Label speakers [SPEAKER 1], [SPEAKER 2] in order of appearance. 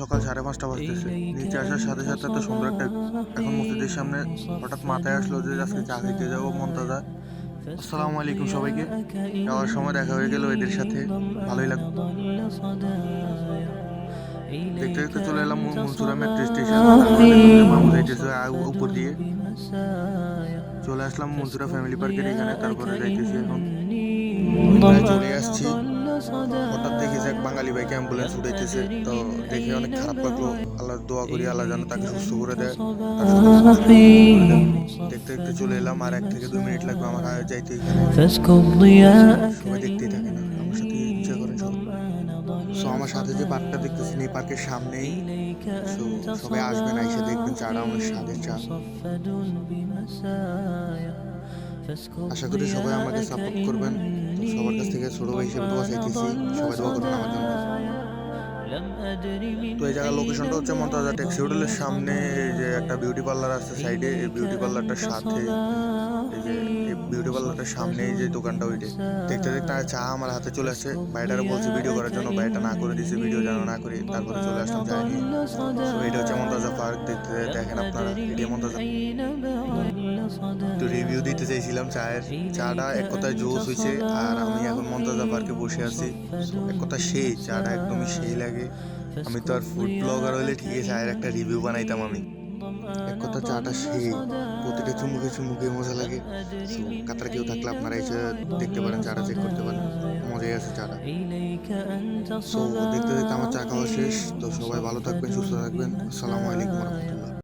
[SPEAKER 1] সকাল 5:30 বাজতেছে। নিচে আসার সাথে সাথে এত সুন্দর একটা এখন মসজিদের সামনে হঠাৎ মাথায় আসলো যে আজকে চা খেতে যাবো মন্তাজা। আসসালামু আলাইকুম সবাইকে। যাওয়ার সময় দেখা হয়ে গেল এদের সাথে, ভালোই লাগলো। দেখতে দেখতে চলে এলাম মনসুরা মেট্রো স্টেশন। তারপরে দেখলাম যে মামু যাইতেছে উপর দিয়ে। চলে আসলাম মনসুরা ফ্যামিলি পার্কের এখানে, তারপরে যাইতেছি এখন, প্রায় চলে আসছি। হঠাৎ দেখি যে এক বাঙালি ভাইকে অ্যাম্বুলেন্স উঠাইতেছে, তো দেখে অনেক খারাপ লাগলো। আল্লাহর দোয়া করি আল্লাহ যেন তাকে সুস্থ করে দেয়, তার সকল সমস্যা দূর করে দেয়। দেখতে দেখতে চলে এলাম, আর 1 থেকে 2 মিনিট লাগবে আমার যাইতে এখানে। সবাই দেখতেই থাকে না, আমার সাথে এনজয় করেন সবাই। সো আমার সাথে যে পার্কটা দেখতেছেন এই পার্কের সামনেই। সো সবাই আসবেন, আইসা দেখবেন চাটা অনেক স্বাদের চা। আশা করি সবাই আমাকে সাপোর্ট করবেন। তো সবার কাছ থেকে ছোট ভাই হিসেবে দোয়া চাইতেছি, সবাই দোয়া করবেন আমার জন্য। তো এই জায়গার লোকেশনটা হচ্ছে মমতাজা ট্যাক্সি হোটেলের সামনে। এই যে একটা বিউটি পার্লার আছে সাইডে, এই বিউটি পার্লারটার সাথে এই যে এই বিউটি পার্লারটার সামনে এই যে দোকানটা, ওইটা দেখতে দেখতে চা আমার হাতে চলে আসছে। ভাইটারে বলছি ভিডিও করার জন্য, ভাইটা না করে দিয়েছে, ভিডিও যেন না করি। তারপরে চলে আসলাম চা নিয়ে। তো এটা হচ্ছে মমতাজা পার্ক, দেখতে দেখেন আপনারা, এটাই মমতাজা। তো রিভিউ দিতে চাইছিলাম চায়ের, চাটা এক কথায় জোস হয়েছে। আর আমি এখন মমতাজা পার্কে বসে আছি। এক কথা সেই চাটা একদমই সেই লাগে। আমি তো আর ফুড ব্লগার হইলে ঠিকই চায়ের একটা রিভিউ বানাইতাম আমি। এক কথা চাটা সেই, প্রতিটা চুমুকে চুমুকে মজা লাগে। সো কাতার কেউ থাকলে আপনারা এসে দেখতে পারেন, চাটা চেক করতে পারেন, মজাই আছে চাটা। সো দেখতে দেখতে আমার চা খাওয়া শেষ। তো সবাই ভালো থাকবেন, সুস্থ থাকবেন। আসসালামু আলাইকুম রহমতুল্লাহ।